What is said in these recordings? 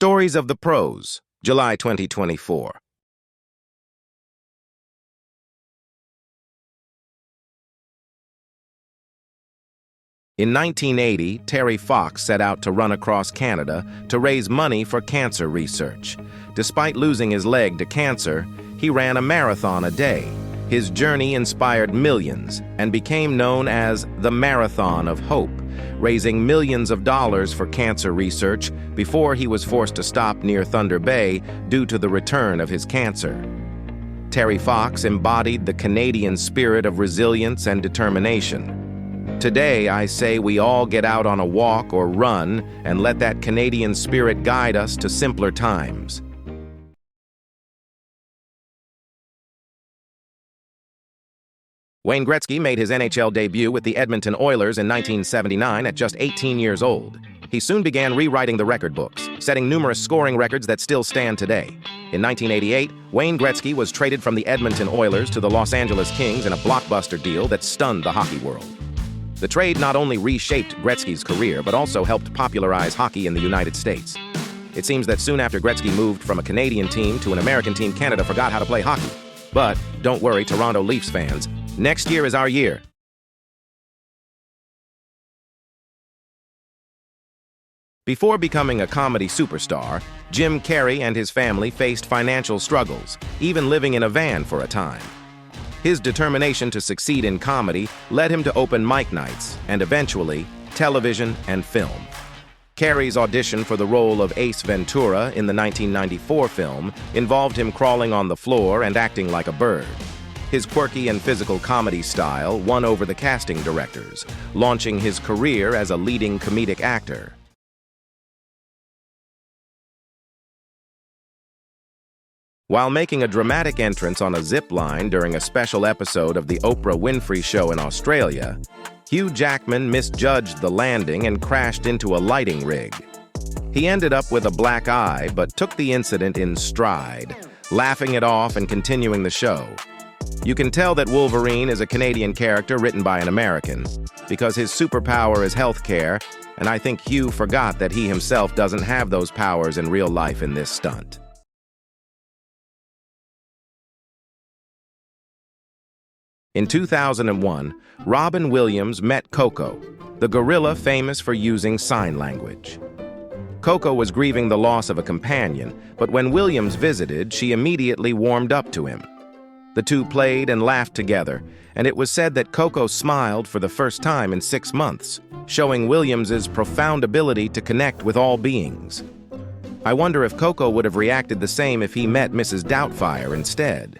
Stories of the Pros, July 2024. In 1980, Terry Fox set out to run across Canada to raise money for cancer research. Despite losing his leg to cancer, he ran a marathon a day. His journey inspired millions and became known as the Marathon of Hope, raising millions of dollars for cancer research before he was forced to stop near Thunder Bay due to the return of his cancer. Terry Fox embodied the Canadian spirit of resilience and determination. Today, I say we all get out on a walk or run and let that Canadian spirit guide us to simpler times. Wayne Gretzky made his NHL debut with the Edmonton Oilers in 1979 at just 18 years old. He soon began rewriting the record books, setting numerous scoring records that still stand today. In 1988, Wayne Gretzky was traded from the Edmonton Oilers to the Los Angeles Kings in a blockbuster deal that stunned the hockey world. The trade not only reshaped Gretzky's career, but also helped popularize hockey in the United States. It seems that soon after Gretzky moved from a Canadian team to an American team, Canada forgot how to play hockey. But don't worry, Toronto Leafs fans, next year is our year. Before becoming a comedy superstar, Jim Carrey and his family faced financial struggles, even living in a van for a time. His determination to succeed in comedy led him to open mic nights and eventually television and film. Carrey's audition for the role of Ace Ventura in the 1994 film involved him crawling on the floor and acting like a bird. His quirky and physical comedy style won over the casting directors, launching his career as a leading comedic actor. While making a dramatic entrance on a zip line during a special episode of The Oprah Winfrey Show in Australia, Hugh Jackman misjudged the landing and crashed into a lighting rig. He ended up with a black eye, but took the incident in stride, laughing it off and continuing the show. You can tell that Wolverine is a Canadian character written by an American, because his superpower is healthcare, and I think Hugh forgot that he himself doesn't have those powers in real life in this stunt. In 2001, Robin Williams met Coco, the gorilla famous for using sign language. Coco was grieving the loss of a companion, but when Williams visited, she immediately warmed up to him. The two played and laughed together, and it was said that Coco smiled for the first time in 6 months, showing Williams's profound ability to connect with all beings. I wonder if Coco would have reacted the same if he met Mrs. Doubtfire instead.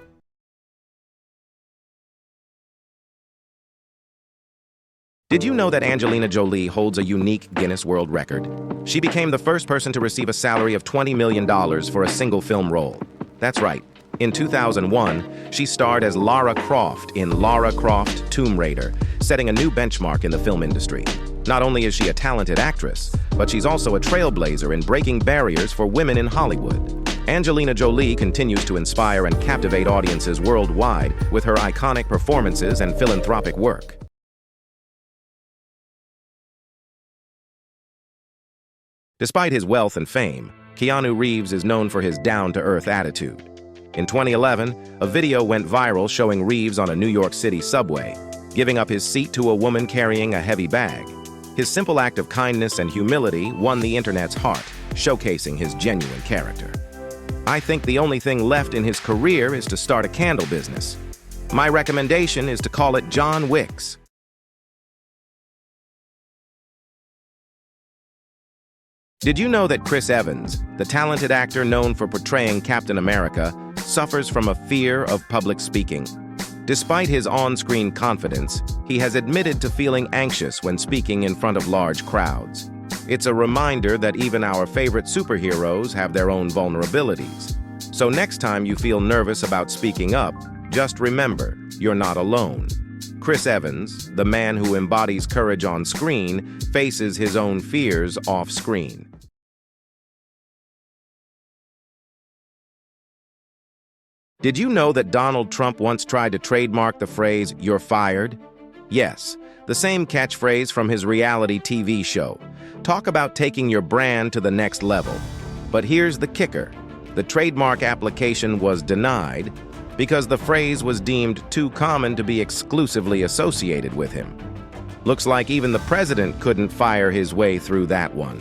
Did you know that Angelina Jolie holds a unique Guinness World Record? She became the first person to receive a salary of $20 million for a single film role. That's right. In 2001, she starred as Lara Croft in Lara Croft Tomb Raider, setting a new benchmark in the film industry. Not only is she a talented actress, but she's also a trailblazer in breaking barriers for women in Hollywood. Angelina Jolie continues to inspire and captivate audiences worldwide with her iconic performances and philanthropic work. Despite his wealth and fame, Keanu Reeves is known for his down-to-earth attitude. In 2011, a video went viral showing Reeves on a New York City subway, giving up his seat to a woman carrying a heavy bag. His simple act of kindness and humility won the internet's heart, showcasing his genuine character. I think the only thing left in his career is to start a candle business. My recommendation is to call it John Wick's. Did you know that Chris Evans, the talented actor known for portraying Captain America, suffers from a fear of public speaking? Despite his on-screen confidence, he has admitted to feeling anxious when speaking in front of large crowds. It's a reminder that even our favorite superheroes have their own vulnerabilities. So next time you feel nervous about speaking up, just remember, you're not alone. Chris Evans, the man who embodies courage on screen, faces his own fears off-screen. Did you know that Donald Trump once tried to trademark the phrase, "You're fired"? Yes, the same catchphrase from his reality TV show. Talk about taking your brand to the next level. But here's the kicker. The trademark application was denied because the phrase was deemed too common to be exclusively associated with him. Looks like even the president couldn't fire his way through that one.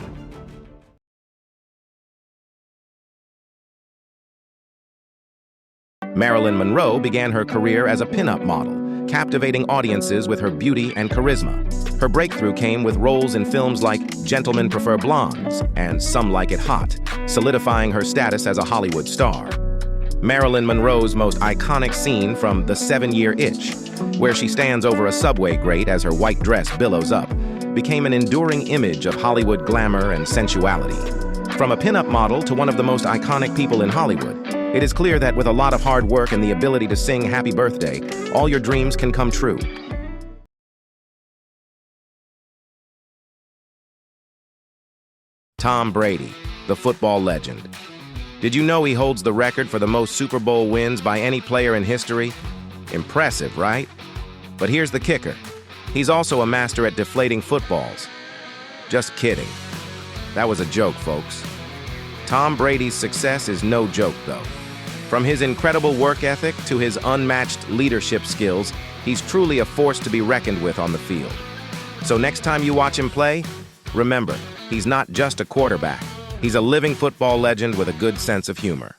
Marilyn Monroe began her career as a pinup model, captivating audiences with her beauty and charisma. Her breakthrough came with roles in films like Gentlemen Prefer Blondes and Some Like It Hot, solidifying her status as a Hollywood star. Marilyn Monroe's most iconic scene from The 7-Year Itch, where she stands over a subway grate as her white dress billows up, became an enduring image of Hollywood glamour and sensuality. From a pinup model to one of the most iconic people in Hollywood, it is clear that with a lot of hard work and the ability to sing Happy Birthday, all your dreams can come true. Tom Brady, the football legend. Did you know he holds the record for the most Super Bowl wins by any player in history? Impressive, right? But here's the kicker. He's also a master at deflating footballs. Just kidding. That was a joke, folks. Tom Brady's success is no joke, though. From his incredible work ethic to his unmatched leadership skills, he's truly a force to be reckoned with on the field. So next time you watch him play, remember, he's not just a quarterback. He's a living football legend with a good sense of humor.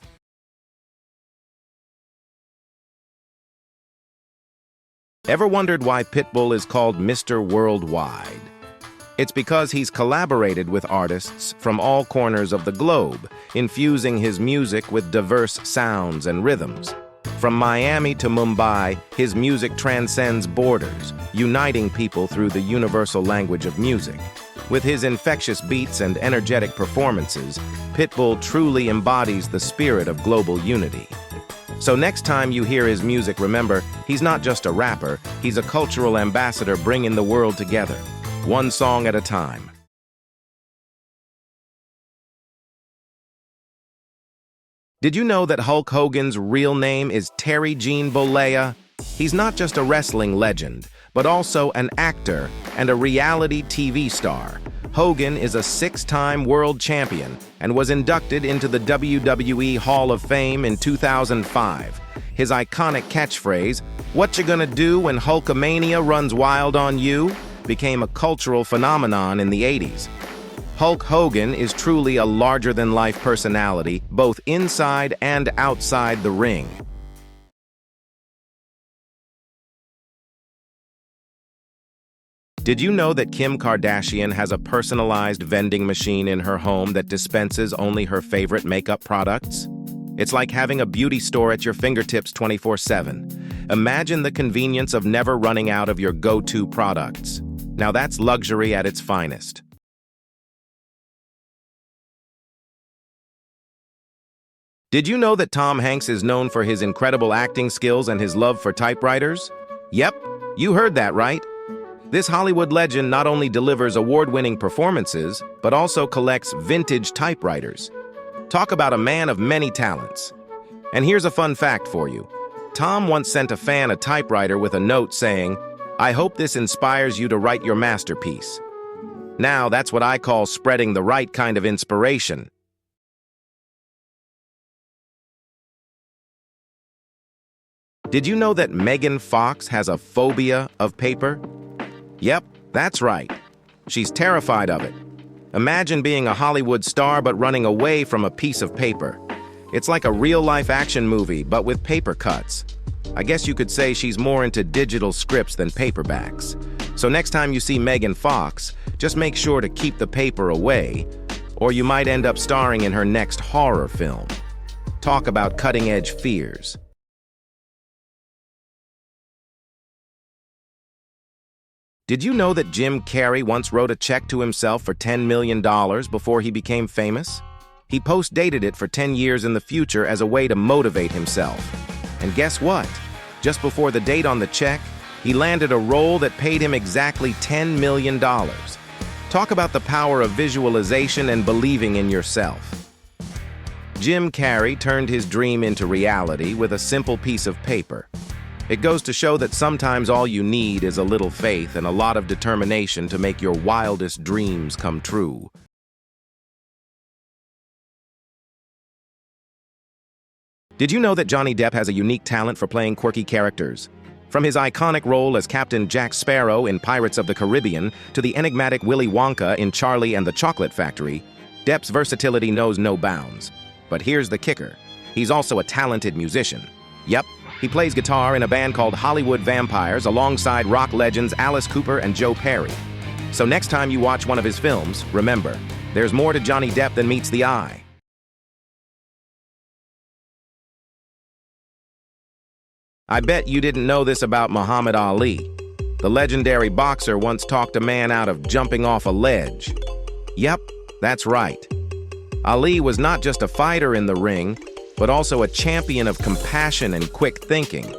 Ever wondered why Pitbull is called Mr. Worldwide? It's because he's collaborated with artists from all corners of the globe, infusing his music with diverse sounds and rhythms. From Miami to Mumbai, his music transcends borders, uniting people through the universal language of music. With his infectious beats and energetic performances, Pitbull truly embodies the spirit of global unity. So next time you hear his music, remember, he's not just a rapper, he's a cultural ambassador bringing the world together, one song at a time. Did you know that Hulk Hogan's real name is Terry Gene Bollea? He's not just a wrestling legend, but also an actor and a reality TV star. Hogan is a 6-time world champion and was inducted into the WWE Hall of Fame in 2005. His iconic catchphrase, "What you gonna do when Hulkamania runs wild on you?" became a cultural phenomenon in the 80s. Hulk Hogan is truly a larger-than-life personality, both inside and outside the ring. Did you know that Kim Kardashian has a personalized vending machine in her home that dispenses only her favorite makeup products? It's like having a beauty store at your fingertips 24/7. Imagine the convenience of never running out of your go-to products. Now that's luxury at its finest. Did you know that Tom Hanks is known for his incredible acting skills and his love for typewriters? Yep, you heard that right. This Hollywood legend not only delivers award-winning performances, but also collects vintage typewriters. Talk about a man of many talents. And here's a fun fact for you. Tom once sent a fan a typewriter with a note saying, "I hope this inspires you to write your masterpiece." Now, that's what I call spreading the right kind of inspiration. Did you know that Megan Fox has a phobia of paper? Yep, that's right. She's terrified of it. Imagine being a Hollywood star but running away from a piece of paper. It's like a real-life action movie, but with paper cuts. I guess you could say she's more into digital scripts than paperbacks. So next time you see Megan Fox, just make sure to keep the paper away, or you might end up starring in her next horror film. Talk about cutting-edge fears. Did you know that Jim Carrey once wrote a check to himself for $10 million before he became famous? He post-dated it for 10 years in the future as a way to motivate himself. And guess what? Just before the date on the check, he landed a role that paid him exactly $10 million. Talk about the power of visualization and believing in yourself. Jim Carrey turned his dream into reality with a simple piece of paper. It goes to show that sometimes all you need is a little faith and a lot of determination to make your wildest dreams come true. Did you know that Johnny Depp has a unique talent for playing quirky characters? From his iconic role as Captain Jack Sparrow in Pirates of the Caribbean to the enigmatic Willy Wonka in Charlie and the Chocolate Factory, Depp's versatility knows no bounds. But here's the kicker. He's also a talented musician. Yep, he plays guitar in a band called Hollywood Vampires alongside rock legends Alice Cooper and Joe Perry. So next time you watch one of his films, remember, there's more to Johnny Depp than meets the eye. I bet you didn't know this about Muhammad Ali. The legendary boxer once talked a man out of jumping off a ledge. Yep, that's right. Ali was not just a fighter in the ring, but also a champion of compassion and quick thinking.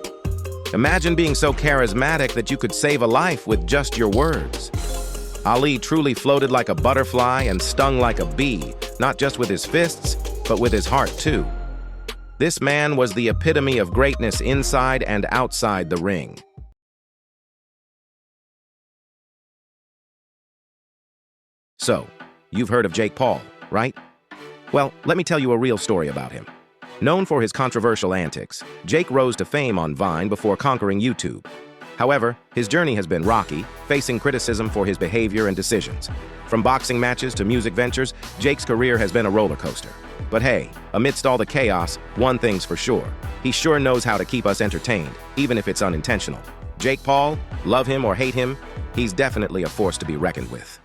Imagine being so charismatic that you could save a life with just your words. Ali truly floated like a butterfly and stung like a bee, not just with his fists, but with his heart too. This man was the epitome of greatness inside and outside the ring. So, you've heard of Jake Paul, right? Well, let me tell you a real story about him. Known for his controversial antics, Jake rose to fame on Vine before conquering YouTube. However, his journey has been rocky, facing criticism for his behavior and decisions. From boxing matches to music ventures, Jake's career has been a roller coaster. But hey, amidst all the chaos, one thing's for sure. He sure knows how to keep us entertained, even if it's unintentional. Jake Paul, love him or hate him, he's definitely a force to be reckoned with.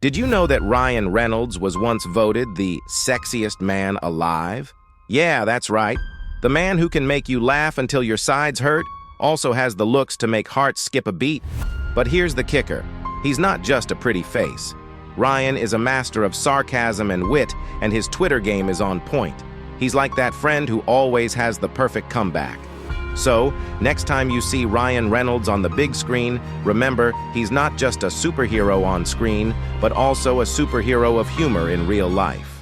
Did you know that Ryan Reynolds was once voted the sexiest man alive? Yeah, that's right. The man who can make you laugh until your sides hurt also has the looks to make hearts skip a beat. But here's the kicker. He's not just a pretty face. Ryan is a master of sarcasm and wit, and his Twitter game is on point. He's like that friend who always has the perfect comeback. So, next time you see Ryan Reynolds on the big screen, remember, he's not just a superhero on screen, but also a superhero of humor in real life.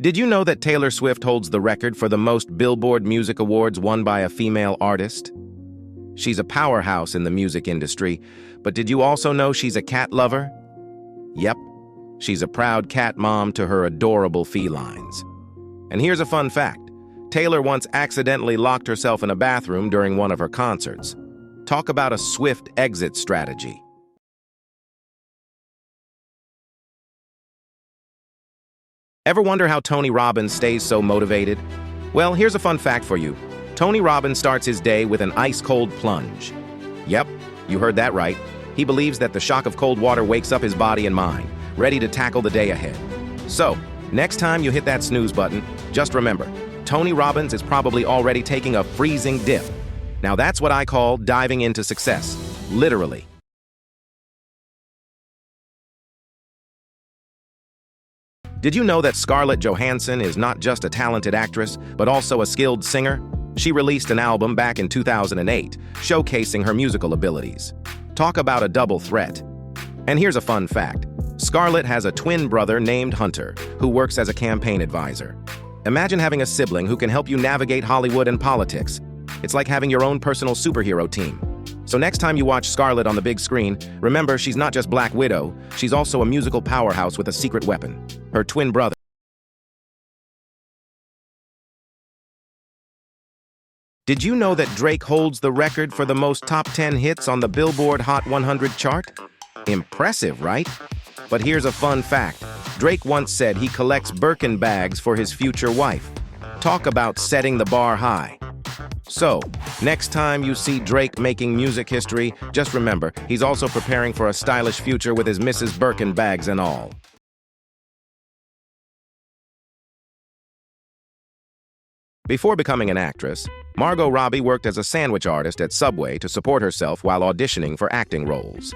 Did you know that Taylor Swift holds the record for the most Billboard Music Awards won by a female artist? She's a powerhouse in the music industry, but did you also know she's a cat lover? Yep, she's a proud cat mom to her adorable felines. And here's a fun fact. Taylor once accidentally locked herself in a bathroom during one of her concerts. Talk about a swift exit strategy. Ever wonder how Tony Robbins stays so motivated? Well, here's a fun fact for you. Tony Robbins starts his day with an ice-cold plunge. Yep, you heard that right. He believes that the shock of cold water wakes up his body and mind, ready to tackle the day ahead. So, next time you hit that snooze button, just remember, Tony Robbins is probably already taking a freezing dip. Now that's what I call diving into success, literally. Did you know that Scarlett Johansson is not just a talented actress, but also a skilled singer? She released an album back in 2008, showcasing her musical abilities. Talk about a double threat. And here's a fun fact. Scarlett has a twin brother named Hunter, who works as a campaign advisor. Imagine having a sibling who can help you navigate Hollywood and politics. It's like having your own personal superhero team. So next time you watch Scarlett on the big screen, remember she's not just Black Widow, she's also a musical powerhouse with a secret weapon, her twin brother. Did you know that Drake holds the record for the most top 10 hits on the Billboard Hot 100 chart? Impressive, right? But here's a fun fact. Drake once said he collects Birkin bags for his future wife. Talk about setting the bar high. So, next time you see Drake making music history, just remember, he's also preparing for a stylish future with his Mrs. Birkin bags and all. Before becoming an actress, Margot Robbie worked as a sandwich artist at Subway to support herself while auditioning for acting roles.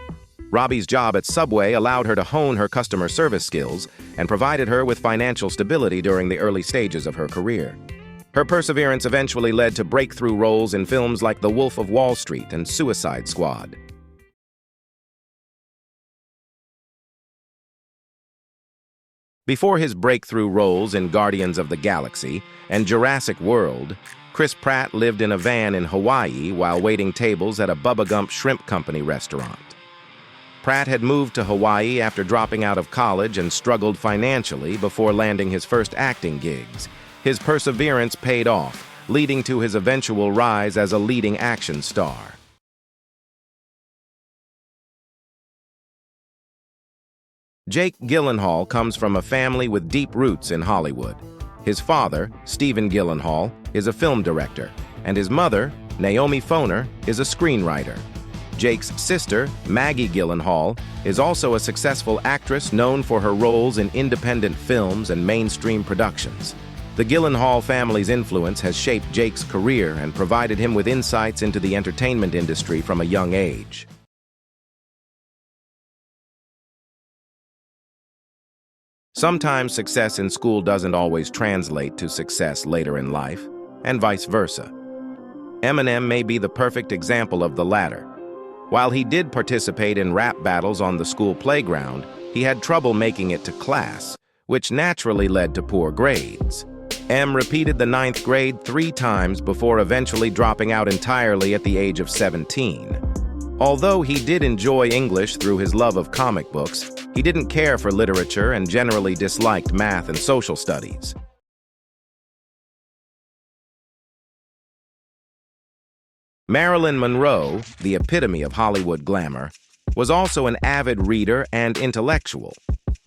Robbie's job at Subway allowed her to hone her customer service skills and provided her with financial stability during the early stages of her career. Her perseverance eventually led to breakthrough roles in films like The Wolf of Wall Street and Suicide Squad. Before his breakthrough roles in Guardians of the Galaxy and Jurassic World, Chris Pratt lived in a van in Hawaii while waiting tables at a Bubba Gump Shrimp Company restaurant. Pratt had moved to Hawaii after dropping out of college and struggled financially before landing his first acting gigs. His perseverance paid off, leading to his eventual rise as a leading action star. Jake Gyllenhaal comes from a family with deep roots in Hollywood. His father, Stephen Gyllenhaal, is a film director, and his mother, Naomi Foner, is a screenwriter. Jake's sister, Maggie Gyllenhaal, is also a successful actress known for her roles in independent films and mainstream productions. The Gyllenhaal family's influence has shaped Jake's career and provided him with insights into the entertainment industry from a young age. Sometimes success in school doesn't always translate to success later in life, and vice versa. Eminem may be the perfect example of the latter. While he did participate in rap battles on the school playground, he had trouble making it to class, which naturally led to poor grades. M repeated the 9th grade 3 times before eventually dropping out entirely at the age of 17. Although he did enjoy English through his love of comic books, he didn't care for literature and generally disliked math and social studies. Marilyn Monroe, the epitome of Hollywood glamour, was also an avid reader and intellectual.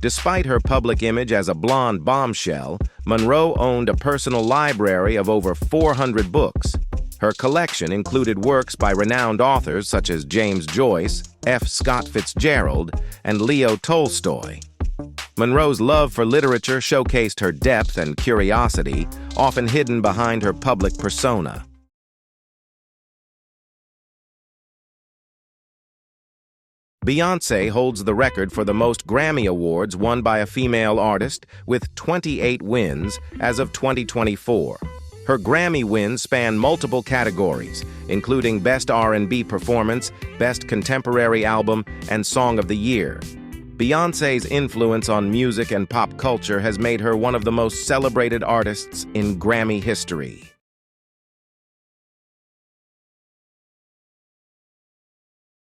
Despite her public image as a blonde bombshell, Monroe owned a personal library of over 400 books. Her collection included works by renowned authors such as James Joyce, F. Scott Fitzgerald, and Leo Tolstoy. Monroe's love for literature showcased her depth and curiosity, often hidden behind her public persona. Beyoncé holds the record for the most Grammy Awards won by a female artist, with 28 wins as of 2024. Her Grammy wins span multiple categories, including Best R&B Performance, Best Contemporary Album, and Song of the Year. Beyoncé's influence on music and pop culture has made her one of the most celebrated artists in Grammy history.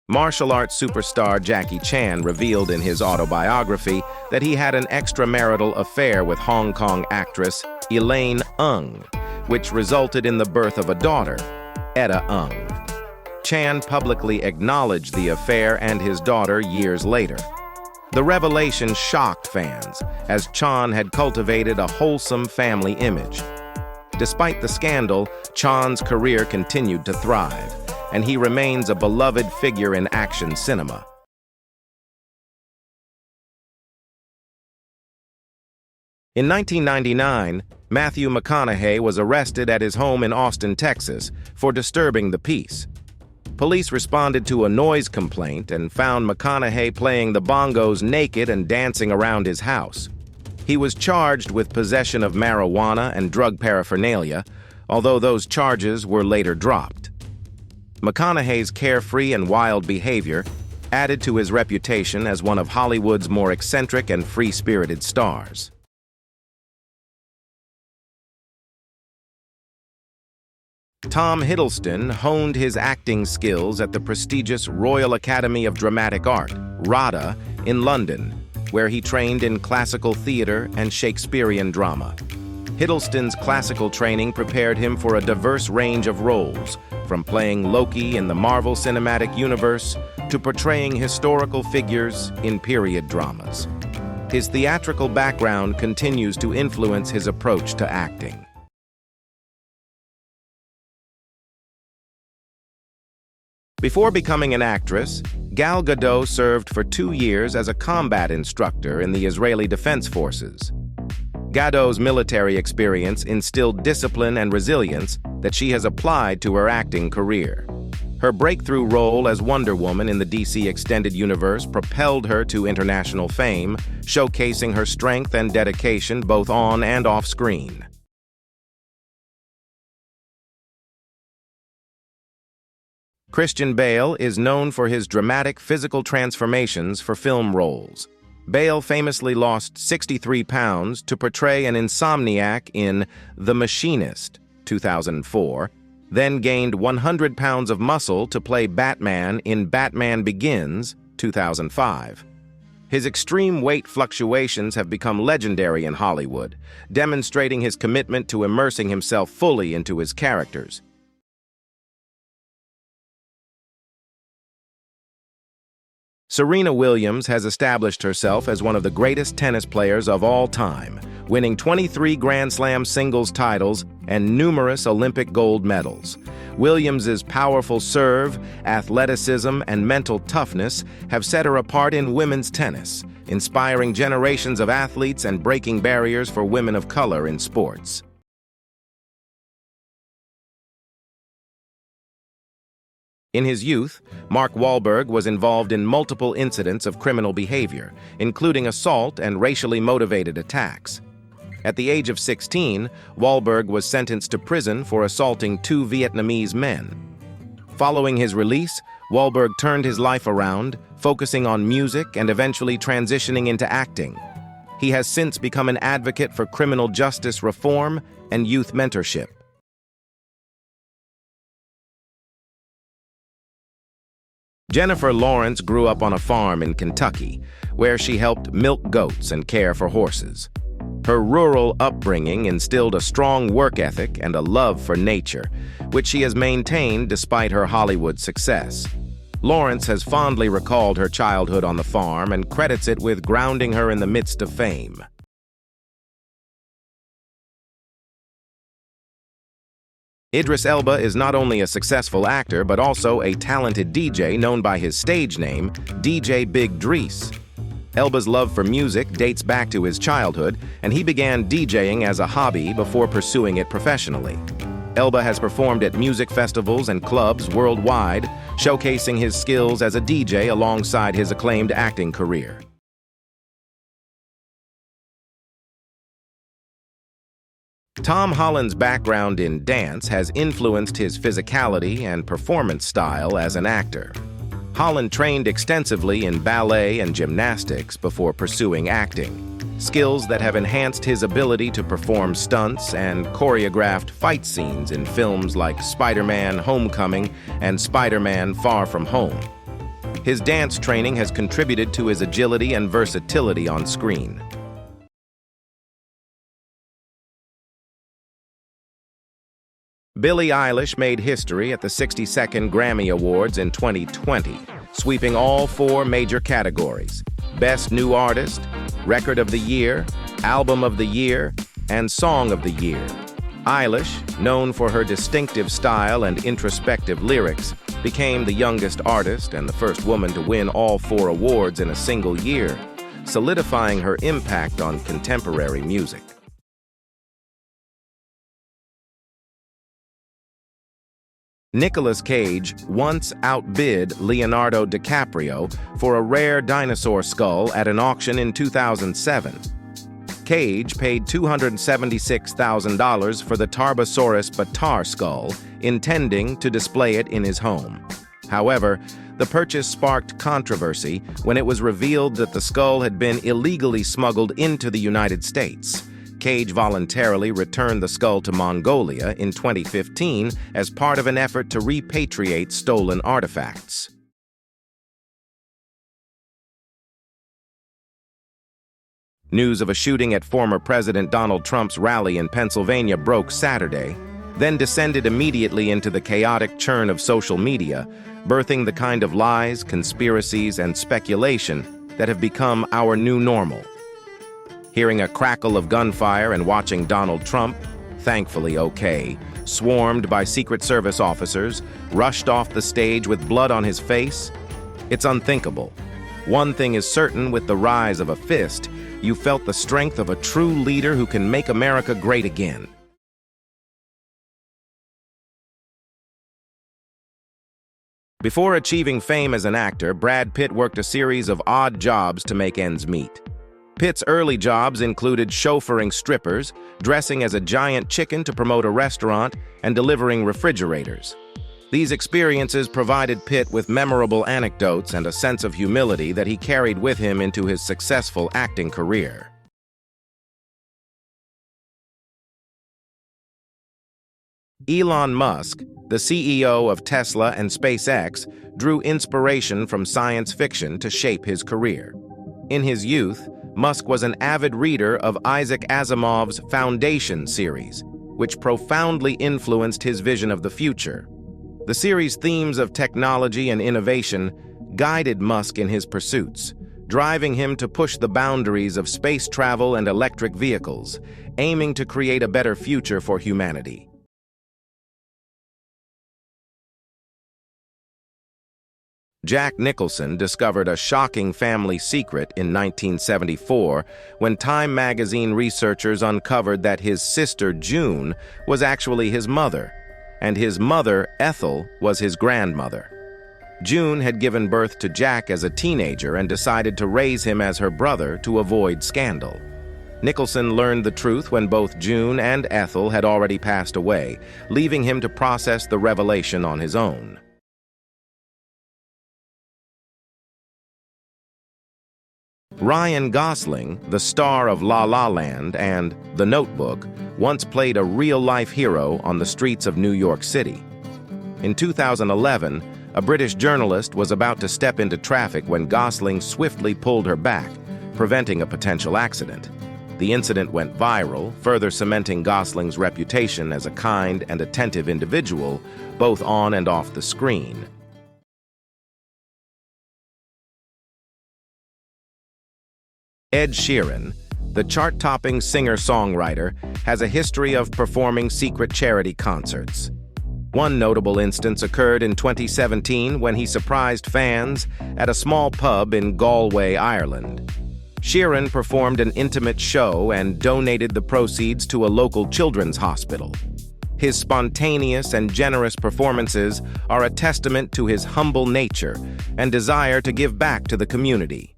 Martial arts superstar Jackie Chan revealed in his autobiography that he had an extramarital affair with Hong Kong actress Elaine Ng, which resulted in the birth of a daughter, Etta Ng. Chan publicly acknowledged the affair and his daughter years later. The revelation shocked fans, as Chan had cultivated a wholesome family image. Despite the scandal, Chan's career continued to thrive, and he remains a beloved figure in action cinema. In 1999, Matthew McConaughey was arrested at his home in Austin, Texas, for disturbing the peace. Police responded to a noise complaint and found McConaughey playing the bongos naked and dancing around his house. He was charged with possession of marijuana and drug paraphernalia, although those charges were later dropped. McConaughey's carefree and wild behavior added to his reputation as one of Hollywood's more eccentric and free-spirited stars. Tom Hiddleston honed his acting skills at the prestigious Royal Academy of Dramatic Art, RADA, in London, where he trained in classical theater and Shakespearean drama. Hiddleston's classical training prepared him for a diverse range of roles, from playing Loki in the Marvel Cinematic Universe to portraying historical figures in period dramas. His theatrical background continues to influence his approach to acting. Before becoming an actress, Gal Gadot served for 2 years as a combat instructor in the Israeli Defense Forces. Gadot's military experience instilled discipline and resilience that she has applied to her acting career. Her breakthrough role as Wonder Woman in the DC Extended Universe propelled her to international fame, showcasing her strength and dedication both on and off screen. Christian Bale is known for his dramatic physical transformations for film roles. Bale famously lost 63 pounds to portray an insomniac in The Machinist, 2004, then gained 100 pounds of muscle to play Batman in Batman Begins, 2005. His extreme weight fluctuations have become legendary in Hollywood, demonstrating his commitment to immersing himself fully into his characters. Serena Williams has established herself as one of the greatest tennis players of all time, winning 23 Grand Slam singles titles and numerous Olympic gold medals. Williams's powerful serve, athleticism, and mental toughness have set her apart in women's tennis, inspiring generations of athletes and breaking barriers for women of color in sports. In his youth, Mark Wahlberg was involved in multiple incidents of criminal behavior, including assault and racially motivated attacks. At the age of 16, Wahlberg was sentenced to prison for assaulting 2 Vietnamese men. Following his release, Wahlberg turned his life around, focusing on music and eventually transitioning into acting. He has since become an advocate for criminal justice reform and youth mentorship. Jennifer Lawrence grew up on a farm in Kentucky, where she helped milk goats and care for horses. Her rural upbringing instilled a strong work ethic and a love for nature, which she has maintained despite her Hollywood success. Lawrence has fondly recalled her childhood on the farm and credits it with grounding her in the midst of fame. Idris Elba is not only a successful actor, but also a talented DJ known by his stage name, DJ Big Drees. Elba's love for music dates back to his childhood, and he began DJing as a hobby before pursuing it professionally. Elba has performed at music festivals and clubs worldwide, showcasing his skills as a DJ alongside his acclaimed acting career. Tom Holland's background in dance has influenced his physicality and performance style as an actor. Holland trained extensively in ballet and gymnastics before pursuing acting, skills that have enhanced his ability to perform stunts and choreographed fight scenes in films like Spider-Man: Homecoming and Spider-Man: Far From Home. His dance training has contributed to his agility and versatility on screen. Billie Eilish made history at the 62nd Grammy Awards in 2020, sweeping all 4 major categories: Best New Artist, Record of the Year, Album of the Year, and Song of the Year. Eilish, known for her distinctive style and introspective lyrics, became the youngest artist and the first woman to win all 4 awards in a single year, solidifying her impact on contemporary music. Nicolas Cage once outbid Leonardo DiCaprio for a rare dinosaur skull at an auction in 2007. Cage paid $276,000 for the Tarbosaurus Bataar skull, intending to display it in his home. However, the purchase sparked controversy when it was revealed that the skull had been illegally smuggled into the United States. Cage voluntarily returned the skull to Mongolia in 2015 as part of an effort to repatriate stolen artifacts. News of a shooting at former President Donald Trump's rally in Pennsylvania broke Saturday, then descended immediately into the chaotic churn of social media, birthing the kind of lies, conspiracies, and speculation that have become our new normal. Hearing a crackle of gunfire and watching Donald Trump, thankfully okay, swarmed by Secret Service officers, rushed off the stage with blood on his face, it's unthinkable. One thing is certain: with the rise of a fist, you felt the strength of a true leader who can make America great again. Before achieving fame as an actor, Brad Pitt worked a series of odd jobs to make ends meet. Pitt's early jobs included chauffeuring strippers, dressing as a giant chicken to promote a restaurant, and delivering refrigerators. These experiences provided Pitt with memorable anecdotes and a sense of humility that he carried with him into his successful acting career. Elon Musk, The CEO of Tesla and SpaceX drew inspiration from science fiction to shape his career. In his youth, Musk was an avid reader of Isaac Asimov's Foundation series, which profoundly influenced his vision of the future. The series' themes of technology and innovation guided Musk in his pursuits, driving him to push the boundaries of space travel and electric vehicles, aiming to create a better future for humanity. Jack Nicholson discovered a shocking family secret in 1974 when Time magazine researchers uncovered that his sister June was actually his mother, and his mother, Ethel, was his grandmother. June had given birth to Jack as a teenager and decided to raise him as her brother to avoid scandal. Nicholson learned the truth when both June and Ethel had already passed away, leaving him to process the revelation on his own. Ryan Gosling, the star of La La Land and The Notebook, once played a real-life hero on the streets of New York City. In 2011, a British journalist was about to step into traffic when Gosling swiftly pulled her back, preventing a potential accident. The incident went viral, further cementing Gosling's reputation as a kind and attentive individual, both on and off the screen. Ed Sheeran, the chart-topping singer-songwriter, has a history of performing secret charity concerts. One notable instance occurred in 2017 when he surprised fans at a small pub in Galway, Ireland. Sheeran performed an intimate show and donated the proceeds to a local children's hospital. His spontaneous and generous performances are a testament to his humble nature and desire to give back to the community.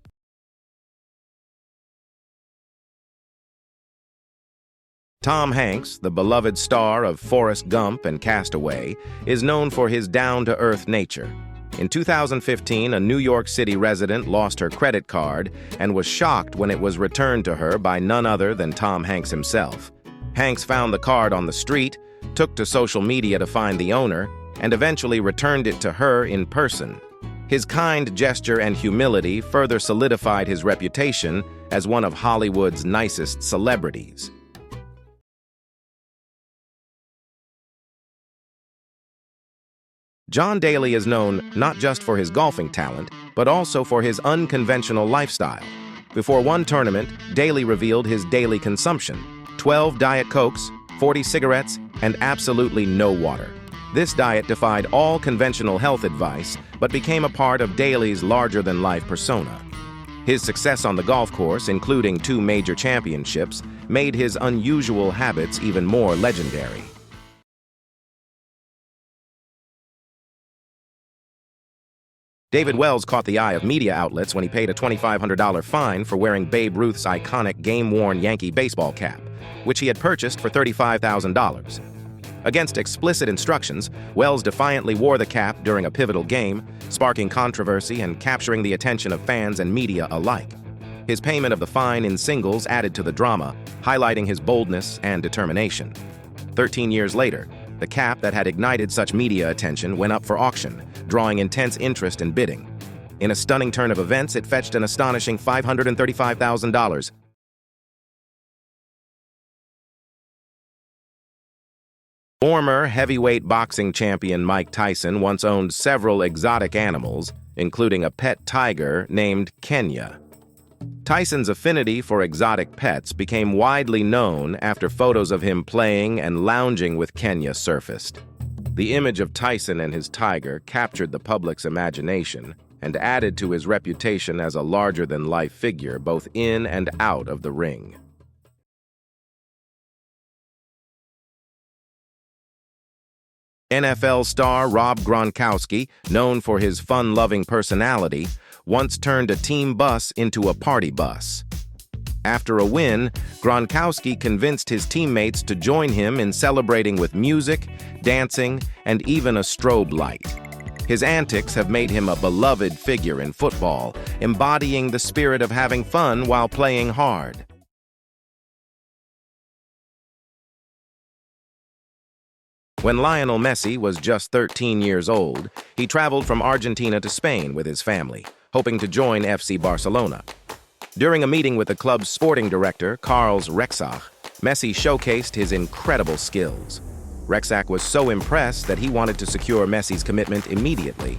Tom Hanks, the beloved star of Forrest Gump and Castaway, is known for his down-to-earth nature. In 2015, a New York City resident lost her credit card and was shocked when it was returned to her by none other than Tom Hanks himself. Hanks found the card on the street, took to social media to find the owner, and eventually returned it to her in person. His kind gesture and humility further solidified his reputation as one of Hollywood's nicest celebrities. John Daly is known not just for his golfing talent, but also for his unconventional lifestyle. Before one tournament, Daly revealed his daily consumption: 12 Diet Cokes, 40 cigarettes, and absolutely no water. This diet defied all conventional health advice, but became a part of Daly's larger-than-life persona. His success on the golf course, including 2 major championships, made his unusual habits even more legendary. David Wells caught the eye of media outlets when he paid a $2,500 fine for wearing Babe Ruth's iconic game-worn Yankee baseball cap, which he had purchased for $35,000. Against explicit instructions, Wells defiantly wore the cap during a pivotal game, sparking controversy and capturing the attention of fans and media alike. His payment of the fine in singles added to the drama, highlighting his boldness and determination. 13 years later, the cap that had ignited such media attention went up for auction, drawing intense interest in bidding. In a stunning turn of events, it fetched an astonishing $535,000. Former heavyweight boxing champion Mike Tyson once owned several exotic animals, including a pet tiger named Kenya. Tyson's affinity for exotic pets became widely known after photos of him playing and lounging with Kenya surfaced. The image of Tyson and his tiger captured the public's imagination and added to his reputation as a larger-than-life figure both in and out of the ring. NFL star Rob Gronkowski, known for his fun-loving personality, once turned a team bus into a party bus. After a win, Gronkowski convinced his teammates to join him in celebrating with music, dancing, and even a strobe light. His antics have made him a beloved figure in football, embodying the spirit of having fun while playing hard. When Lionel Messi was just 13 years old, he traveled from Argentina to Spain with his family, hoping to join FC Barcelona. During a meeting with the club's sporting director, Carlos Rexach, Messi showcased his incredible skills. Rexach was so impressed that he wanted to secure Messi's commitment immediately.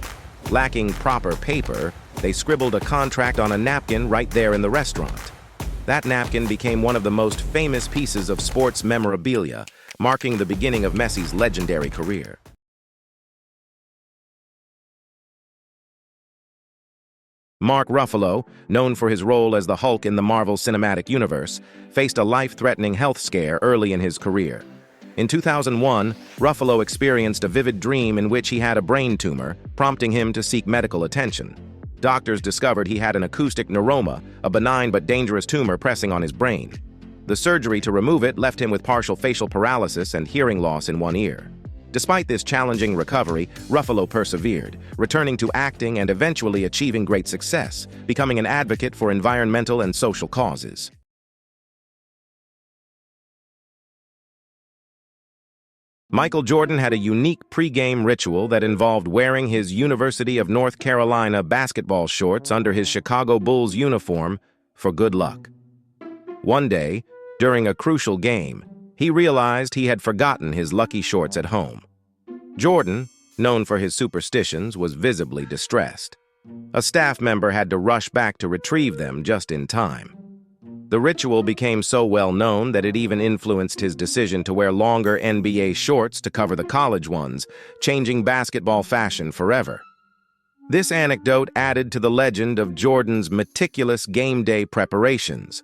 Lacking proper paper, they scribbled a contract on a napkin right there in the restaurant. That napkin became one of the most famous pieces of sports memorabilia, marking the beginning of Messi's legendary career. Mark Ruffalo, known for his role as the Hulk in the Marvel Cinematic Universe, faced a life-threatening health scare early in his career. In 2001, Ruffalo experienced a vivid dream in which he had a brain tumor, prompting him to seek medical attention. Doctors discovered he had an acoustic neuroma, a benign but dangerous tumor pressing on his brain. The surgery to remove it left him with partial facial paralysis and hearing loss in one ear. Despite this challenging recovery, Ruffalo persevered, returning to acting and eventually achieving great success, becoming an advocate for environmental and social causes. Michael Jordan had a unique pre-game ritual that involved wearing his University of North Carolina basketball shorts under his Chicago Bulls uniform for good luck. One day, during a crucial game, he realized he had forgotten his lucky shorts at home. Jordan, known for his superstitions, was visibly distressed. A staff member had to rush back to retrieve them just in time. The ritual became so well known that it even influenced his decision to wear longer NBA shorts to cover the college ones, changing basketball fashion forever. This anecdote added to the legend of Jordan's meticulous game day preparations.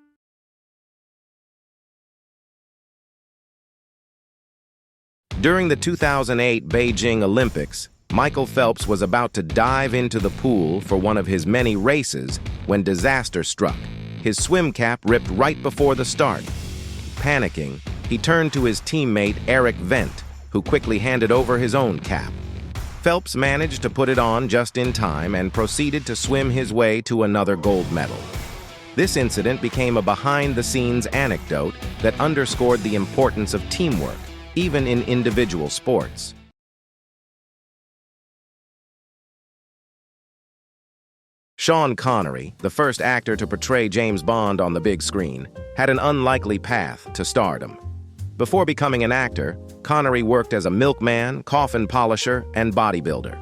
During the 2008 Beijing Olympics, Michael Phelps was about to dive into the pool for one of his many races when disaster struck. His swim cap ripped right before the start. Panicking, he turned to his teammate Eric Vent, who quickly handed over his own cap. Phelps managed to put it on just in time and proceeded to swim his way to another gold medal. This incident became a behind-the-scenes anecdote that underscored the importance of teamwork, even in individual sports. Sean Connery, the first actor to portray James Bond on the big screen, had an unlikely path to stardom. Before becoming an actor, Connery worked as a milkman, coffin polisher, and bodybuilder.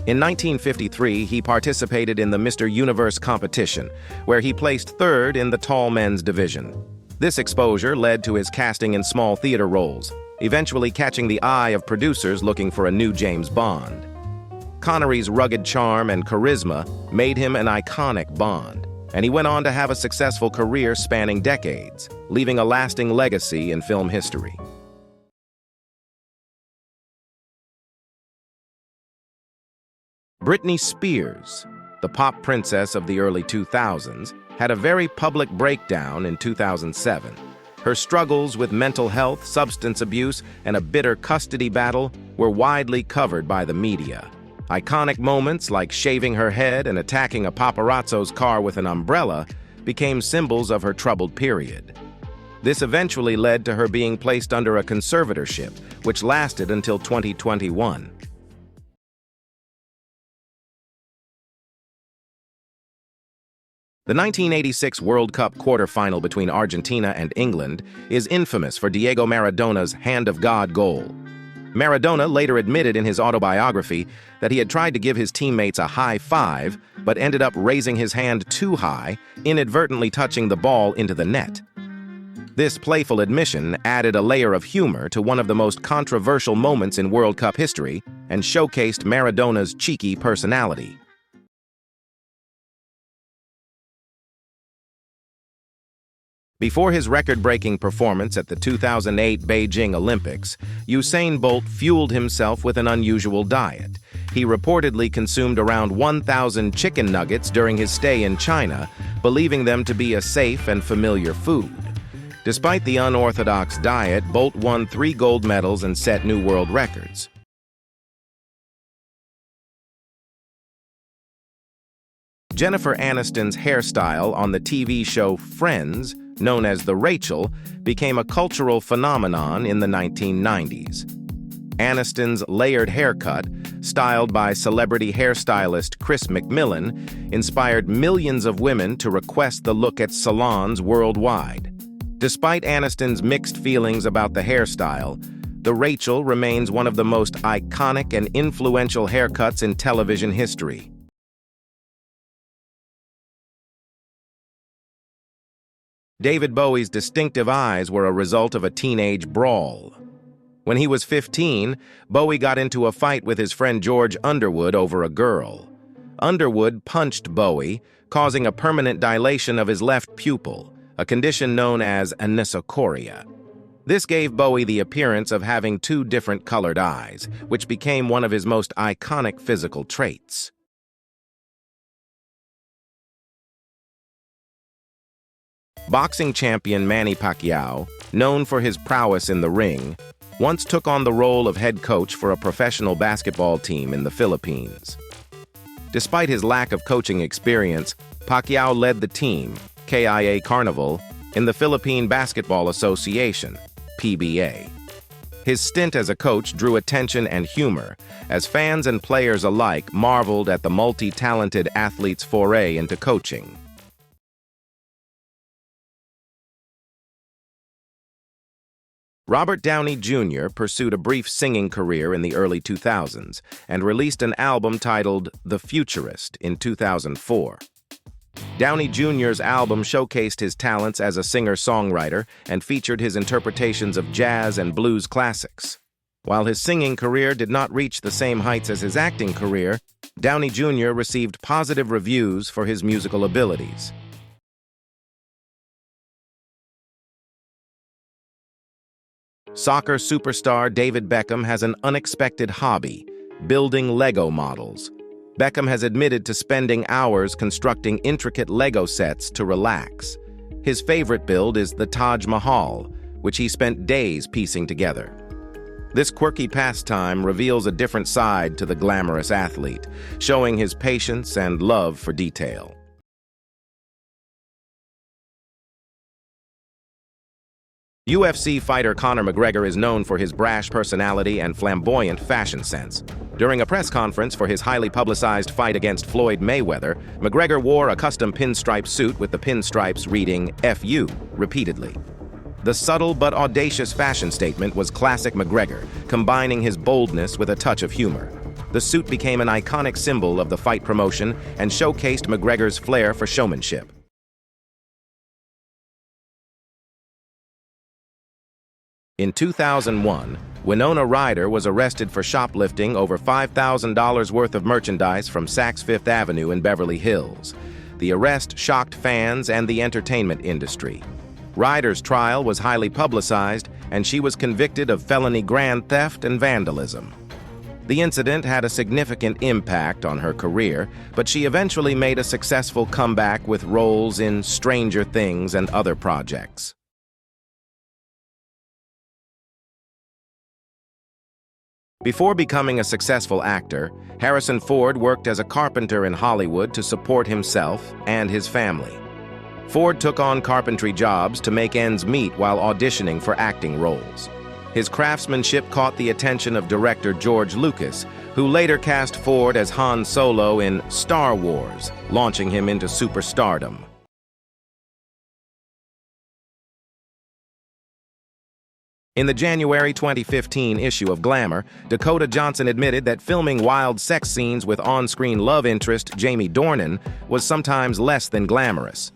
In 1953, he participated in the Mr. Universe competition, where he placed third in the tall men's division. This exposure led to his casting in small theater roles, eventually catching the eye of producers looking for a new James Bond. Connery's rugged charm and charisma made him an iconic Bond, and he went on to have a successful career spanning decades, leaving a lasting legacy in film history. Britney Spears, the pop princess of the early 2000s, had a very public breakdown in 2007. Her struggles with mental health, substance abuse, and a bitter custody battle were widely covered by the media. Iconic moments like shaving her head and attacking a paparazzo's car with an umbrella became symbols of her troubled period. This eventually led to her being placed under a conservatorship, which lasted until 2021. The 1986 World Cup quarterfinal between Argentina and England is infamous for Diego Maradona's hand of God goal. Maradona later admitted in his autobiography that he had tried to give his teammates a high five, but ended up raising his hand too high, inadvertently touching the ball into the net. This playful admission added a layer of humor to one of the most controversial moments in World Cup history and showcased Maradona's cheeky personality. Before his record-breaking performance at the 2008 Beijing Olympics, Usain Bolt fueled himself with an unusual diet. He reportedly consumed around 1,000 chicken nuggets during his stay in China, believing them to be a safe and familiar food. Despite the unorthodox diet, Bolt won 3 gold medals and set new world records. Jennifer Aniston's hairstyle on the TV show Friends, known as the Rachel, became a cultural phenomenon in the 1990s. Aniston's layered haircut, styled by celebrity hairstylist Chris McMillan, inspired millions of women to request the look at salons worldwide. Despite Aniston's mixed feelings about the hairstyle, the Rachel remains one of the most iconic and influential haircuts in television history. David Bowie's distinctive eyes were a result of a teenage brawl. When he was 15, Bowie got into a fight with his friend George Underwood over a girl. Underwood punched Bowie, causing a permanent dilation of his left pupil, a condition known as anisocoria. This gave Bowie the appearance of having two different colored eyes, which became one of his most iconic physical traits. Boxing champion Manny Pacquiao, known for his prowess in the ring, once took on the role of head coach for a professional basketball team in the Philippines. Despite his lack of coaching experience, Pacquiao led the team, KIA Carnival, in the Philippine Basketball Association, PBA. His stint as a coach drew attention and humor, as fans and players alike marveled at the multi-talented athlete's foray into coaching. Robert Downey Jr. pursued a brief singing career in the early 2000s and released an album titled The Futurist in 2004. Downey Jr.'s album showcased his talents as a singer-songwriter and featured his interpretations of jazz and blues classics. While his singing career did not reach the same heights as his acting career, Downey Jr. received positive reviews for his musical abilities. Soccer superstar David Beckham has an unexpected hobby: building Lego models. Beckham has admitted to spending hours constructing intricate Lego sets to relax. His favorite build is the Taj Mahal, which he spent days piecing together. This quirky pastime reveals a different side to the glamorous athlete, showing his patience and love for detail. UFC fighter Conor McGregor is known for his brash personality and flamboyant fashion sense. During a press conference for his highly publicized fight against Floyd Mayweather, McGregor wore a custom pinstripe suit with the pinstripes reading "F.U." repeatedly. The subtle but audacious fashion statement was classic McGregor, combining his boldness with a touch of humor. The suit became an iconic symbol of the fight promotion and showcased McGregor's flair for showmanship. In 2001, Winona Ryder was arrested for shoplifting over $5,000 worth of merchandise from Saks Fifth Avenue in Beverly Hills. The arrest shocked fans and the entertainment industry. Ryder's trial was highly publicized, and she was convicted of felony grand theft and vandalism. The incident had a significant impact on her career, but she eventually made a successful comeback with roles in Stranger Things and other projects. Before becoming a successful actor, Harrison Ford worked as a carpenter in Hollywood to support himself and his family. Ford took on carpentry jobs to make ends meet while auditioning for acting roles. His craftsmanship caught the attention of director George Lucas, who later cast Ford as Han Solo in Star Wars, launching him into superstardom. In the January 2015 issue of Glamour, Dakota Johnson admitted that filming wild sex scenes with on-screen love interest Jamie Dornan was sometimes less than glamorous.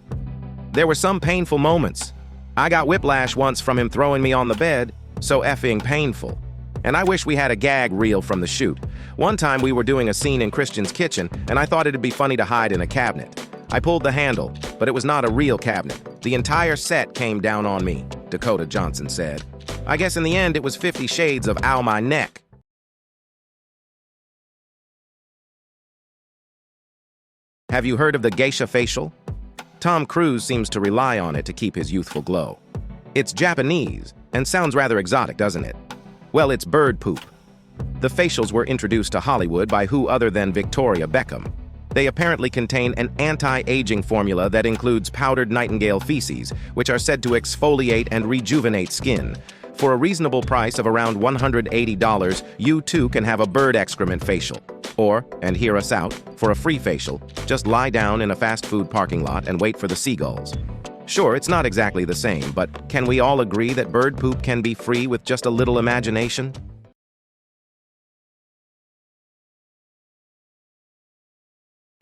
"There were some painful moments. I got whiplash once from him throwing me on the bed, so effing painful. And I wish we had a gag reel from the shoot. One time we were doing a scene in Christian's kitchen, and I thought it'd be funny to hide in a cabinet. I pulled the handle, but it was not a real cabinet. The entire set came down on me," Dakota Johnson said. "I guess in the end it was 50 Shades of Ow My Neck." Have you heard of the geisha facial? Tom Cruise seems to rely on it to keep his youthful glow. It's Japanese, and sounds rather exotic, doesn't it? Well, it's bird poop. The facials were introduced to Hollywood by who other than Victoria Beckham. They apparently contain an anti-aging formula that includes powdered nightingale feces, which are said to exfoliate and rejuvenate skin. For a reasonable price of around $180, you too can have a bird excrement facial. Or, and hear us out, for a free facial, just lie down in a fast food parking lot and wait for the seagulls. Sure, it's not exactly the same, but can we all agree that bird poop can be free with just a little imagination?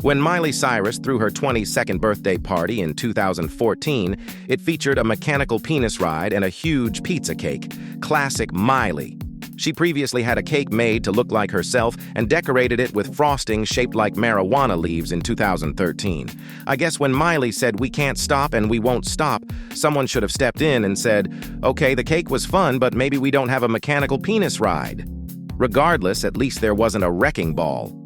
When Miley Cyrus threw her 22nd birthday party in 2014, it featured a mechanical penis ride and a huge pizza cake. Classic Miley. She previously had a cake made to look like herself and decorated it with frosting shaped like marijuana leaves in 2013. I guess when Miley said we can't stop and we won't stop, someone should have stepped in and said, okay, the cake was fun, but maybe we don't have a mechanical penis ride. Regardless, at least there wasn't a wrecking ball.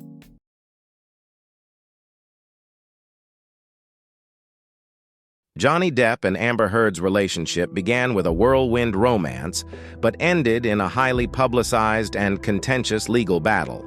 Johnny Depp and Amber Heard's relationship began with a whirlwind romance, but ended in a highly publicized and contentious legal battle.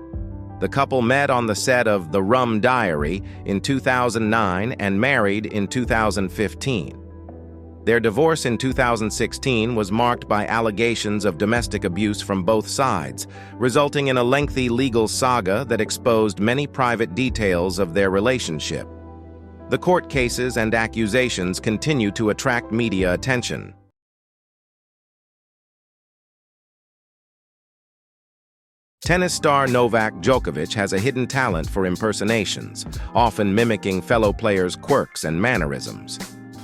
The couple met on the set of The Rum Diary in 2009 and married in 2015. Their divorce in 2016 was marked by allegations of domestic abuse from both sides, resulting in a lengthy legal saga that exposed many private details of their relationship. The court cases and accusations continue to attract media attention. Tennis star Novak Djokovic has a hidden talent for impersonations, often mimicking fellow players' quirks and mannerisms.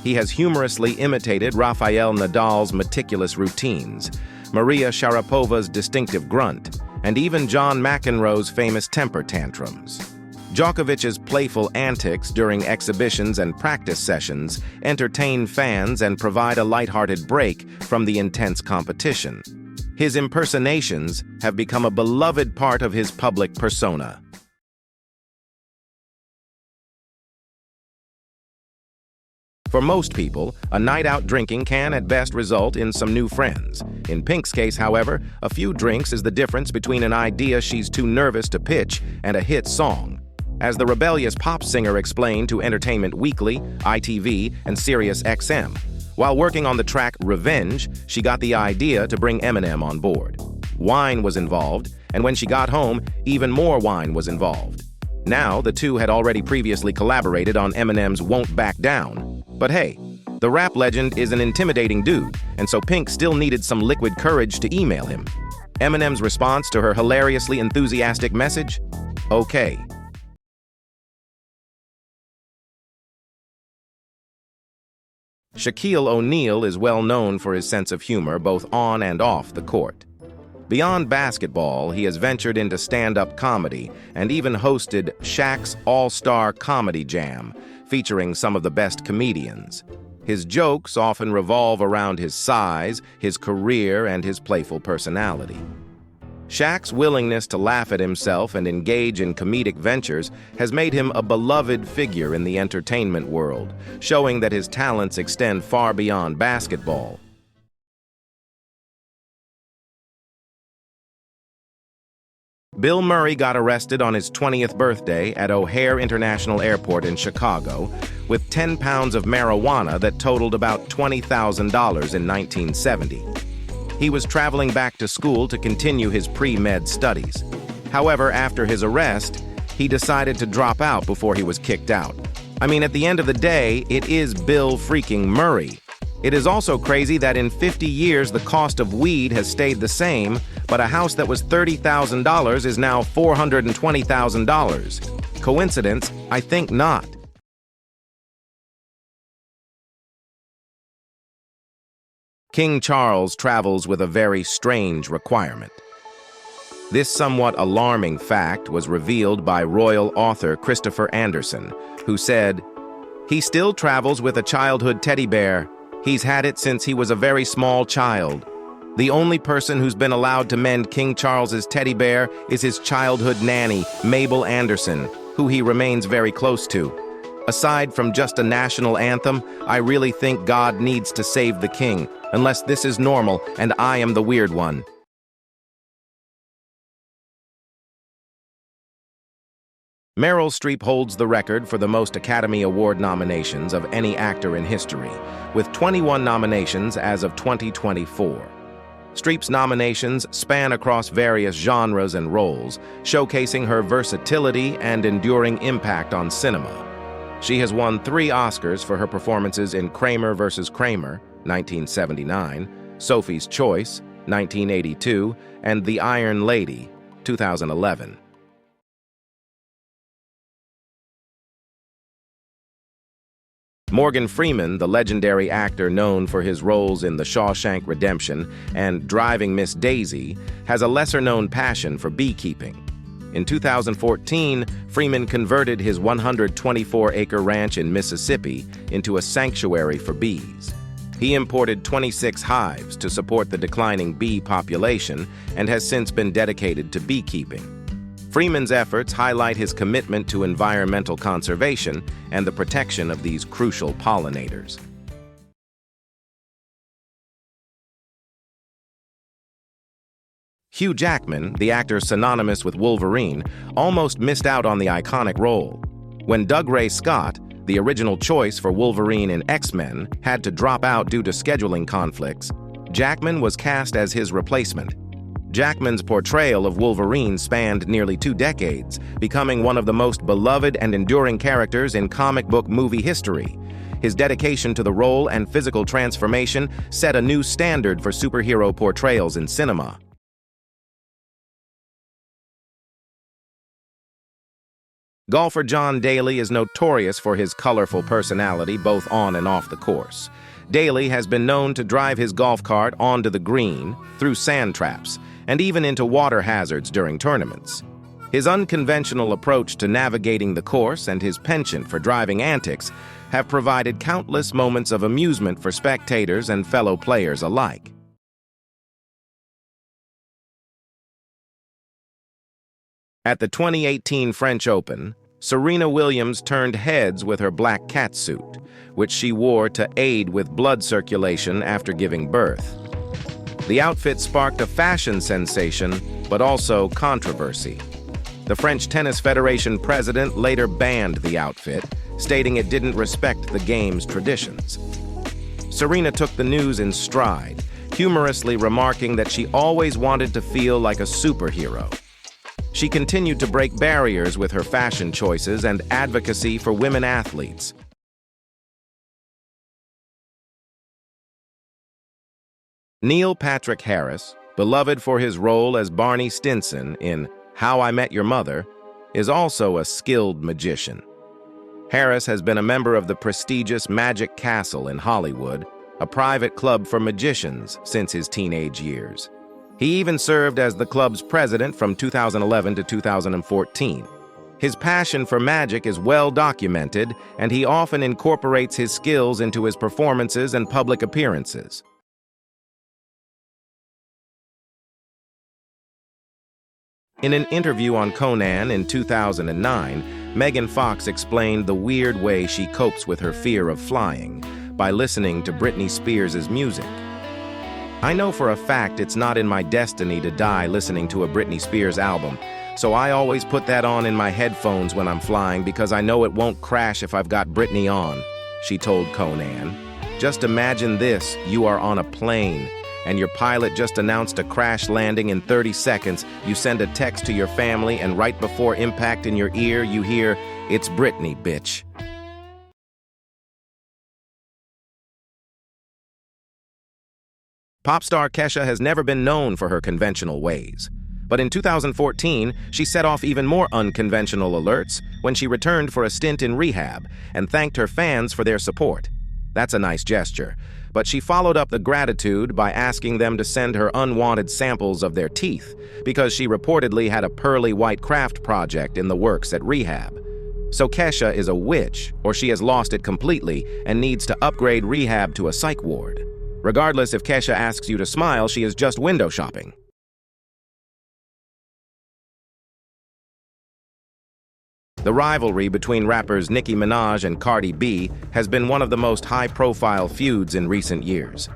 He has humorously imitated Rafael Nadal's meticulous routines, Maria Sharapova's distinctive grunt, and even John McEnroe's famous temper tantrums. Djokovic's playful antics during exhibitions and practice sessions entertain fans and provide a lighthearted break from the intense competition. His impersonations have become a beloved part of his public persona. For most people, a night out drinking can at best result in some new friends. In Pink's case, however, a few drinks is the difference between an idea she's too nervous to pitch and a hit song. As the rebellious pop singer explained to Entertainment Weekly, ITV, and Sirius XM, while working on the track Revenge, she got the idea to bring Eminem on board. Wine was involved, and when she got home, even more wine was involved. Now, the two had already previously collaborated on Eminem's Won't Back Down. But hey, the rap legend is an intimidating dude, and so Pink still needed some liquid courage to email him. Eminem's response to her hilariously enthusiastic message? Okay. Shaquille O'Neal is well known for his sense of humor both on and off the court. Beyond basketball, he has ventured into stand-up comedy and even hosted Shaq's All-Star Comedy Jam, featuring some of the best comedians. His jokes often revolve around his size, his career, and his playful personality. Shaq's willingness to laugh at himself and engage in comedic ventures has made him a beloved figure in the entertainment world, showing that his talents extend far beyond basketball. Bill Murray got arrested on his 20th birthday at O'Hare International Airport in Chicago with 10 pounds of marijuana that totaled about $20,000 in 1970. He was traveling back to school to continue his pre-med studies. However, after his arrest, he decided to drop out before he was kicked out. I mean, at the end of the day, it is Bill freaking Murray. It is also crazy that in 50 years, the cost of weed has stayed the same, but a house that was $30,000 is now $420,000. Coincidence? I think not. King Charles travels with a very strange requirement. This somewhat alarming fact was revealed by royal author Christopher Anderson, who said, "He still travels with a childhood teddy bear. He's had it since he was a very small child. The only person who's been allowed to mend King Charles's teddy bear is his childhood nanny, Mabel Anderson, who he remains very close to. Aside from just a national anthem, I really think God needs to save the king, unless this is normal and I am the weird one." Meryl Streep holds the record for the most Academy Award nominations of any actor in history, with 21 nominations as of 2024. Streep's nominations span across various genres and roles, showcasing her versatility and enduring impact on cinema. She has won 3 Oscars for her performances in Kramer vs. Kramer, 1979, Sophie's Choice, 1982, and The Iron Lady, 2011. Morgan Freeman, the legendary actor known for his roles in The Shawshank Redemption and Driving Miss Daisy, has a lesser-known passion for beekeeping. In 2014, Freeman converted his 124-acre ranch in Mississippi into a sanctuary for bees. He imported 26 hives to support the declining bee population and has since been dedicated to beekeeping. Freeman's efforts highlight his commitment to environmental conservation and the protection of these crucial pollinators. Hugh Jackman, the actor synonymous with Wolverine, almost missed out on the iconic role. When Doug Ray Scott, the original choice for Wolverine in X-Men, had to drop out due to scheduling conflicts, Jackman was cast as his replacement. Jackman's portrayal of Wolverine spanned nearly 2 decades, becoming one of the most beloved and enduring characters in comic book movie history. His dedication to the role and physical transformation set a new standard for superhero portrayals in cinema. Golfer John Daly is notorious for his colorful personality both on and off the course. Daly has been known to drive his golf cart onto the green, through sand traps, and even into water hazards during tournaments. His unconventional approach to navigating the course and his penchant for driving antics have provided countless moments of amusement for spectators and fellow players alike. At the 2018 French Open, Serena Williams turned heads with her black catsuit, which she wore to aid with blood circulation after giving birth. The outfit sparked a fashion sensation, but also controversy. The French Tennis Federation president later banned the outfit, stating it didn't respect the game's traditions. Serena took the news in stride, humorously remarking that she always wanted to feel like a superhero. She continued to break barriers with her fashion choices and advocacy for women athletes. Neil Patrick Harris, beloved for his role as Barney Stinson in How I Met Your Mother, is also a skilled magician. Harris has been a member of the prestigious Magic Castle in Hollywood, a private club for magicians since his teenage years. He even served as the club's president from 2011 to 2014. His passion for magic is well documented, and he often incorporates his skills into his performances and public appearances. In an interview on Conan in 2009, Megan Fox explained the weird way she copes with her fear of flying by listening to Britney Spears' music. I know for a fact it's not in my destiny to die listening to a Britney Spears album, so I always put that on in my headphones when I'm flying because I know it won't crash if I've got Britney on, she told Conan. Just imagine this, you are on a plane, and your pilot just announced a crash landing in 30 seconds, you send a text to your family, and right before impact in your ear, you hear, "It's Britney, bitch." Pop star Kesha has never been known for her conventional ways. But in 2014, she set off even more unconventional alerts when she returned for a stint in rehab and thanked her fans for their support. That's a nice gesture, but she followed up the gratitude by asking them to send her unwanted samples of their teeth because she reportedly had a pearly white craft project in the works at rehab. So Kesha is a witch, or she has lost it completely and needs to upgrade rehab to a psych ward. Regardless if Kesha asks you to smile, she is just window shopping. The rivalry between rappers Nicki Minaj and Cardi B has been one of the most high-profile feuds in recent years.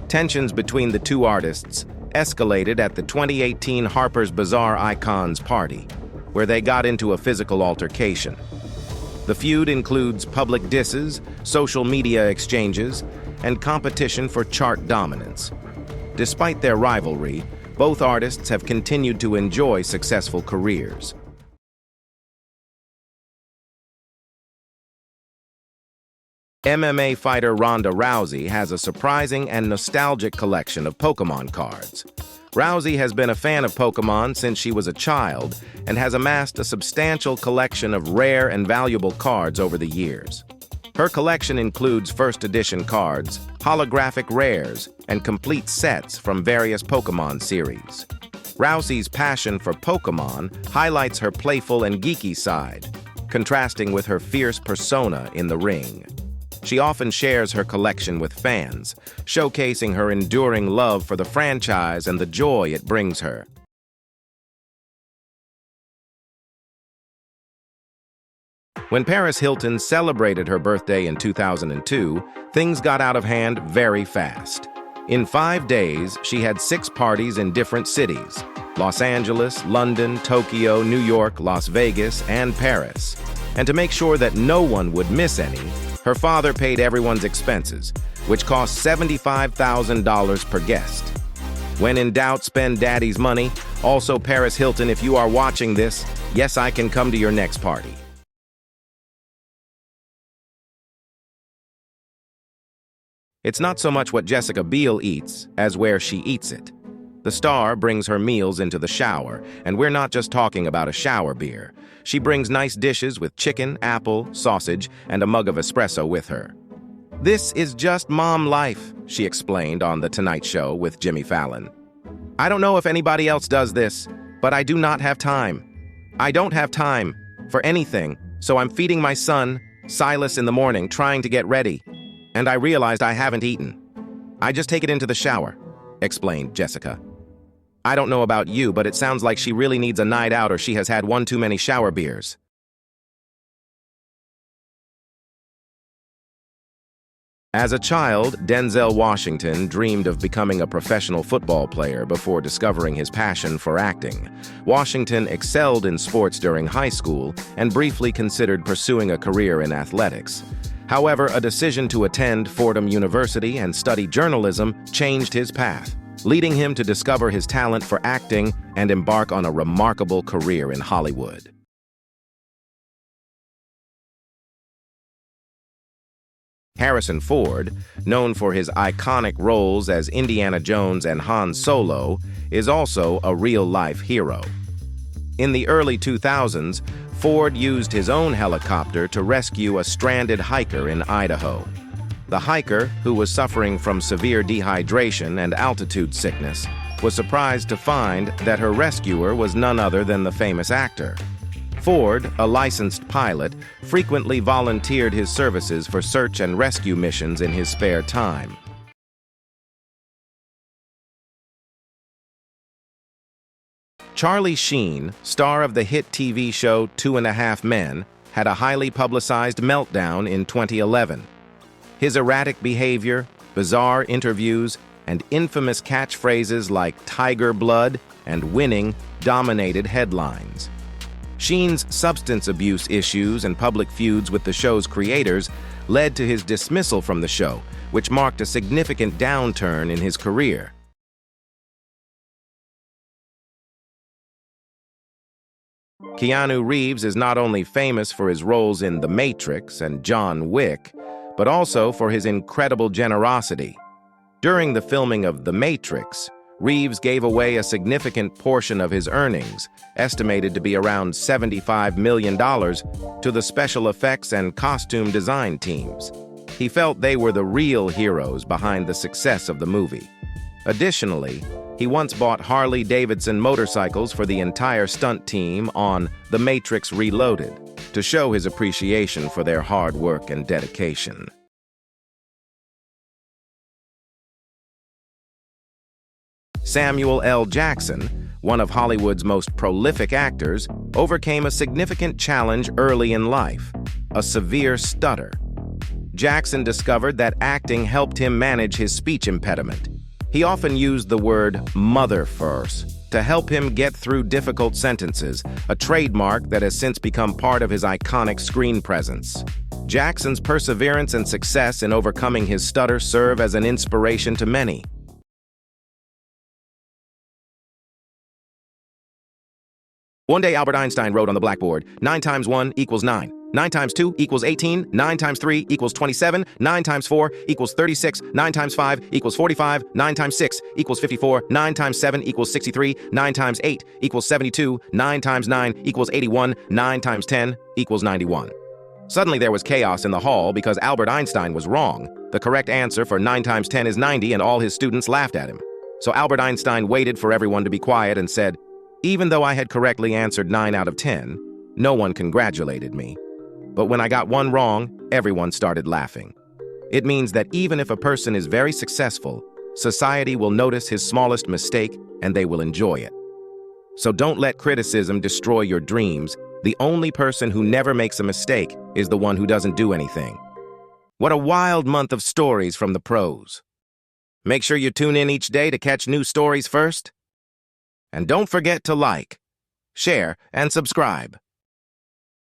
Tensions between the two artists escalated at the 2018 Harper's Bazaar Icons party, where they got into a physical altercation. The feud includes public disses, social media exchanges, and competition for chart dominance. Despite their rivalry, both artists have continued to enjoy successful careers. MMA fighter Ronda Rousey has a surprising and nostalgic collection of Pokémon cards. Rousey has been a fan of Pokémon since she was a child and has amassed a substantial collection of rare and valuable cards over the years. Her collection includes first edition cards, holographic rares, and complete sets from various Pokémon series. Rousey's passion for Pokémon highlights her playful and geeky side, contrasting with her fierce persona in the ring. She often shares her collection with fans, showcasing her enduring love for the franchise and the joy it brings her. When Paris Hilton celebrated her birthday in 2002, things got out of hand very fast. In 5 days, she had 6 parties in different cities: Los Angeles, London, Tokyo, New York, Las Vegas, and Paris. And to make sure that no one would miss any, her father paid everyone's expenses, which cost $75,000 per guest. When in doubt, spend daddy's money. Also, Paris Hilton, if you are watching this, yes, I can come to your next party. It's not so much what Jessica Biel eats as where she eats it. The star brings her meals into the shower, and we're not just talking about a shower beer. She brings nice dishes with chicken, apple, sausage, and a mug of espresso with her. "This is just mom life," she explained on The Tonight Show with Jimmy Fallon. "I don't know if anybody else does this, but I do not have time. I don't have time for anything, so I'm feeding my son, Silas, in the morning, trying to get ready. And I realized I haven't eaten. I just take it into the shower," explained Jessica. "I don't know about you, but it sounds like she really needs a night out or she has had one too many shower beers." As a child, Denzel Washington dreamed of becoming a professional football player before discovering his passion for acting. Washington excelled in sports during high school and briefly considered pursuing a career in athletics. However, a decision to attend Fordham University and study journalism changed his path, leading him to discover his talent for acting and embark on a remarkable career in Hollywood. Harrison Ford, known for his iconic roles as Indiana Jones and Han Solo, is also a real-life hero. In the early 2000s, Ford used his own helicopter to rescue a stranded hiker in Idaho. The hiker, who was suffering from severe dehydration and altitude sickness, was surprised to find that her rescuer was none other than the famous actor. Ford, a licensed pilot, frequently volunteered his services for search and rescue missions in his spare time. Charlie Sheen, star of the hit TV show 2.5 Men, had a highly publicized meltdown in 2011. His erratic behavior, bizarre interviews, and infamous catchphrases like "tiger blood" and "winning" dominated headlines. Sheen's substance abuse issues and public feuds with the show's creators led to his dismissal from the show, which marked a significant downturn in his career. Keanu Reeves is not only famous for his roles in The Matrix and John Wick, but also for his incredible generosity. During the filming of The Matrix, Reeves gave away a significant portion of his earnings, estimated to be around $75 million, to the special effects and costume design teams. He felt they were the real heroes behind the success of the movie. Additionally, he once bought Harley-Davidson motorcycles for the entire stunt team on The Matrix Reloaded to show his appreciation for their hard work and dedication. Samuel L. Jackson, one of Hollywood's most prolific actors, overcame a significant challenge early in life: a severe stutter. Jackson discovered that acting helped him manage his speech impediment. He often used the word "mother" first to help him get through difficult sentences, a trademark that has since become part of his iconic screen presence. Jackson's perseverance and success in overcoming his stutter serve as an inspiration to many. One day Albert Einstein wrote on the blackboard, 9 times 1 equals 9. 9 times 2 equals 18, 9 times 3 equals 27, 9 times 4 equals 36, 9 times 5 equals 45, 9 times 6 equals 54, 9 times 7 equals 63, 9 times 8 equals 72, 9 times 9 equals 81, 9 times 10 equals 91. Suddenly there was chaos in the hall because Albert Einstein was wrong. The correct answer for 9 times 10 is 90, and all his students laughed at him. So Albert Einstein waited for everyone to be quiet and said, "Even though I had correctly answered 9 out of 10, no one congratulated me. But when I got one wrong, everyone started laughing." It means that even if a person is very successful, society will notice his smallest mistake and they will enjoy it. So don't let criticism destroy your dreams. The only person who never makes a mistake is the one who doesn't do anything. What a wild month of stories from the pros. Make sure you tune in each day to catch new stories first. And don't forget to like, share, and subscribe.